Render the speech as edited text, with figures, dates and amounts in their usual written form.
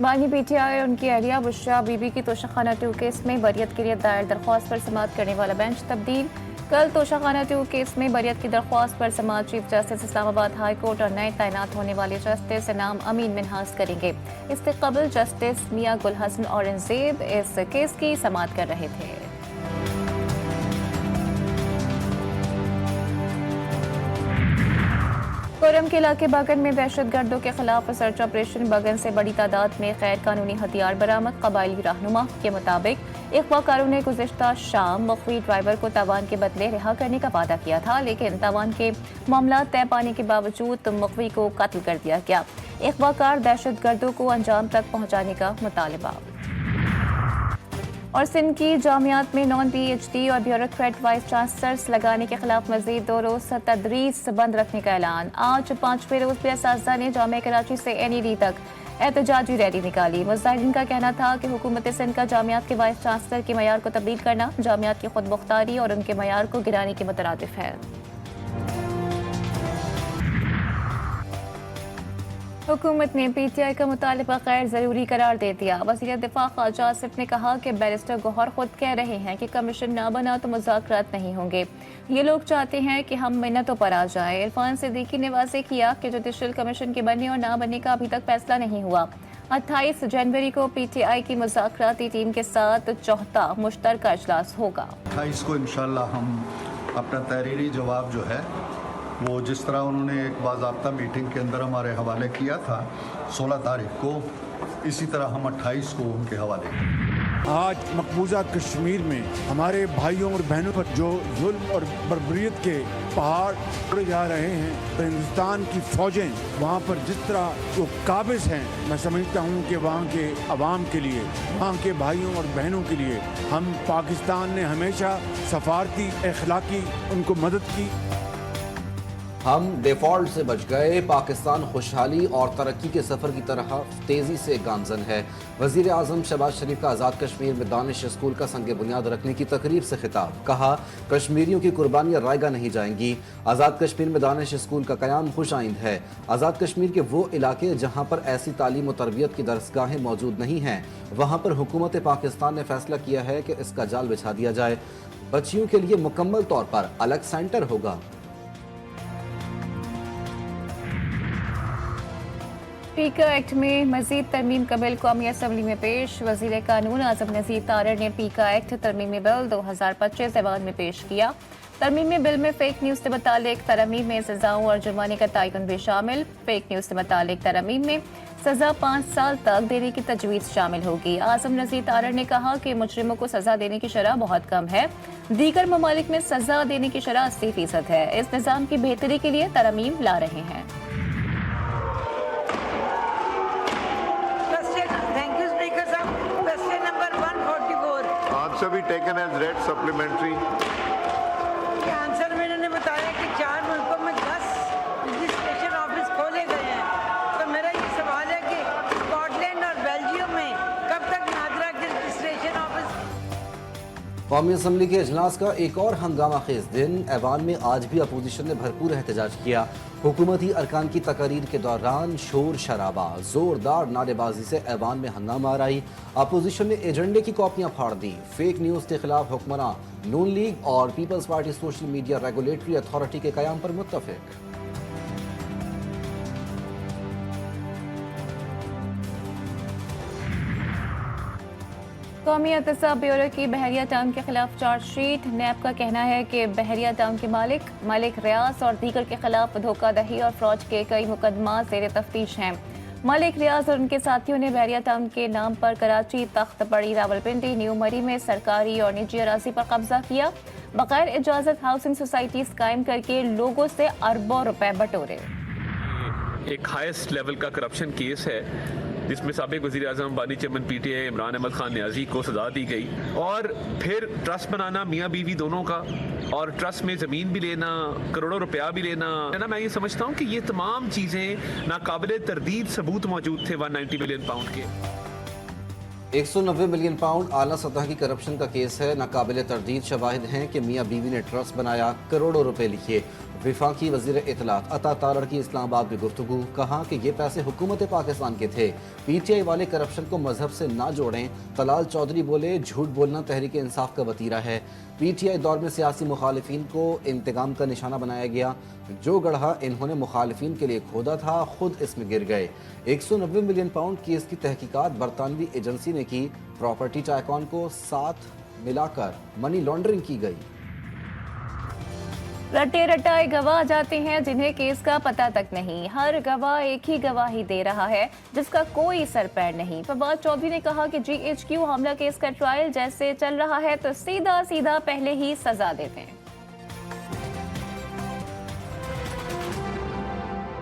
बानी पीटीआई और उनकी अहलिया बुशरा बीबी की तोशाखाना 2 केस में बरियत के लिए दायर दरख्वास्त पर समाअत करने वाला बेंच तब्दील। कल तोशाखाना 2 केस में बरियत की दरख्वास्त पर समाअत chief justice Islamabad high court और नए तैनात होने वाले जस्टिस इनाम अमीन मिन्हास करेंगे। इससे कबल जस्टिस मियां गुल हसन औरंगजेब इस केस की समाअत कर रहे थे। कोरम के इलाके बगन में दहशतगर्दों के खिलाफ सर्च ऑपरेशन। बगन से बड़ी तादाद में गैर कानूनी हथियार बरामद। कबायली रहनुमा के मुताबिक अगवाकारों ने गुज़िश्ता शाम मखवी ड्राइवर को तावान के बदले रिहा करने का वादा किया था, लेकिन तावान के मामला तय पाने के बावजूद मखवी को कत्ल कर दिया गया। अगवाकार दहशतगर्दों को अंजाम तक पहुँचाने का मुतालबा। और सिंध की जामियात में नॉन पीएचडी और ब्यूरोक्रेट वाइस चांसलर्स लगाने के खिलाफ मजीद 2 रोज तदरीस बंद रखने का ऐलान। आज 5वें रोज भी असातिज़ा ने जामिया कराची से NED तक एहतजाजी रैली निकाली। मुजाहिदीन का कहना था कि हुकूमत सिंध का जामियात के वाइस चांसलर के मयार को तब्दील करना जामियात की खुद मुख्तारी और उनके मयार को गिराने के मुतरादिफ है। हुकूमत ने PTI का मुतालबा गैर ज़रूरी करार दे दिया। वज़ीर दिफा ख्वाजा आसिफ ने कहा कि बैरिस्टर गौहर खुद कह रहे हैं कि कमीशन ना बना तो मुज़ाकरात नहीं होंगे। ये लोग चाहते हैं कि हम मिन्नतों पर आ जाए। इरफान सिद्दीकी ने वाज़ेह किया कि जुडिशल कमीशन के बनने और ना बनने का अभी तक फैसला नहीं हुआ। 28 जनवरी को PTI की मुज़ाकराती टीम के साथ चौथा मुश्तरका इजलास होगा। 28 को इंशाल्लाह हम अपना तहरीरी जवाब जो है वो जिस तरह उन्होंने एक बाज़ाब्ता मीटिंग के अंदर हमारे हवाले किया था 16 तारीख को, इसी तरह हम 28 को उनके हवाले करें। आज मकबूजा कश्मीर में हमारे भाइयों और बहनों पर जो जुल्म और बर्बरियत के पहाड़ उड़े जा रहे हैं, तो हिंदुस्तान की फ़ौजें वहाँ पर जिस तरह वो काबिज हैं, मैं समझता हूँ कि वहाँ के अवाम के लिए, वहाँ के भाइयों और बहनों के लिए हम पाकिस्तान ने हमेशा सफारती अखलाकी उनको मदद की। हम डिफॉल्ट से बच गए। पाकिस्तान खुशहाली और तरक्की के सफ़र की तरह तेज़ी से गामजन है। वज़ीर आज़म शहबाज शरीफ का आज़ाद कश्मीर में दानिश स्कूल का संग बुनियाद रखने की तकरीब से खिताब। कहा, कश्मीरियों की कुर्बानियाँ रायगा नहीं जाएंगी। आज़ाद कश्मीर में दानिश स्कूल का क़याम खुश आइंद है। आज़ाद कश्मीर के वो इलाके जहाँ पर ऐसी तालीम और तरबियत की दरसगाहें मौजूद नहीं हैं, वहाँ पर हुकूमत पाकिस्तान ने फैसला किया है कि इसका जाल बिछा दिया जाए। बच्चियों के लिए मुकम्मल तौर पर अलग सेंटर होगा। पीका एक्ट में मजीद तरमीम का बिल कौमी असम्बली में पेश। वज़ीर कानून आज़म नज़ीर तारर ने पीका एक्ट तरमीमी बिल 2025 ऐवान में पेश किया। तरमीमी बिल में फेक न्यूज़ से मुतालिक तरमीम में सज़ाओं और जुर्माने का तयन भी शामिल। फेक न्यूज़ से मुतालिक तरमीम में सज़ा 5 साल तक देने की तजवीज़ शामिल होगी। आज़म नज़ीर तारर ने कहा कि मुजरिमों को सज़ा देने की शरह बहुत कम है। दीगर ममालिक में सज़ा देने की शरह 80% है। इस निज़ाम की बेहतरी के लिए तरमीम ला रहे हैं। Be taken as read supplementary. ये आंसर में इन्होंने बताया कि 4 मुल्कों में 10 रजिस्ट्रेशन ऑफिस खोले गए हैं। तो मेरा ये सवाल है कि स्कॉटलैंड और बेल्जियम में कब तक नादरा के रजिस्ट्रेशन ऑफिस। कौमी असम्बली के इजलास का एक और हंगामा खेज दिन। ऐवान में आज भी अपोजिशन ने भरपूर एहतजाज किया। हुकूमती अरकान की तकारीर के दौरान शोर शराबा, जोरदार नारेबाजी से ऐवान में हंगामा आई। अपोजिशन ने एजेंडे की कॉपियां फाड़ दी। फेक न्यूज़ के खिलाफ हुक्मरान नून लीग और Peoples Party social media regulatory authority के क़याम पर मुत्तफिक। कौमी एहतसाब ब्यूरो की बहरिया टाउन के खिलाफ चार्जशीट। नैब का कहना है कि बहरिया टाउन के मालिक रियाज और दीगर के खिलाफ धोखाधड़ी और फ्रॉड के कई मुकदमा ज़ेर तफ्तीश हैं। मालिक रियाज और उनके साथियों ने बहरिया टाउन के नाम पर कराची, तख्त बड़ी, रावलपिंडी, न्यू मरी में सरकारी और निजी अराजी पर कब्जा किया। बगैर इजाज़त हाउसिंग सोसाइटीज कायम करके लोगों से अरबों रुपए बटोरे। एक हाईएस्ट लेवल का करप्शन केस है जिसमें साबिक वज़ीर आज़म बानी चमन PTI इमरान अहमद खान न्याजी को सजा दी गई, और फिर ट्रस्ट बनाना मियाँ बीवी दोनों का, और ट्रस्ट में ज़मीन भी लेना, करोड़ों रुपया भी लेना है ना। मैं ये समझता हूँ कि ये तमाम चीज़ें नाकाबिले तरदीद सबूत मौजूद थे 190 मिलियन पाउंड के। 190 मिलियन पाउंड आला सतह की करप्शन का केस है। नाकाबिले तरदीद शवाहिद हैं कि मियाँ बीवी ने ट्रस्ट बनाया, करोड़ों रुपए लिए। विफाकी वजीर इत्तलात अता तारड़ की इस्लामाबाद में गुफ्तगू, कहा कि ये पैसे हुकूमत पाकिस्तान के थे। PTI वाले करप्शन को मजहब से ना जोड़ें। तलाल चौधरी बोले, झूठ बोलना तहरीक इंसाफ का वतीरा है। PTI दौर में सियासी मुखालिफिन को इंतकाम का निशाना बनाया गया। जो गढ़ा इन्होंने मुखालिफिन के लिए खोदा था, खुद इसमें गिर गए। 190 मिलियन पाउंड केस की तहकीकात बरतानवी एजेंसी ने की। प्रॉपर्टी टाइकॉन को साथ मिलाकर मनी लॉन्ड्रिंग की गई। रटे रटाए गवाह जाते हैं जिन्हें केस का पता तक नहीं। हर गवाह एक ही गवाही दे रहा है जिसका कोई सर पैर नहीं। फवाद चौधरी ने कहा कि GHQ हमला केस का ट्रायल जैसे चल रहा है तो सीधा सीधा पहले ही सजा देते हैं।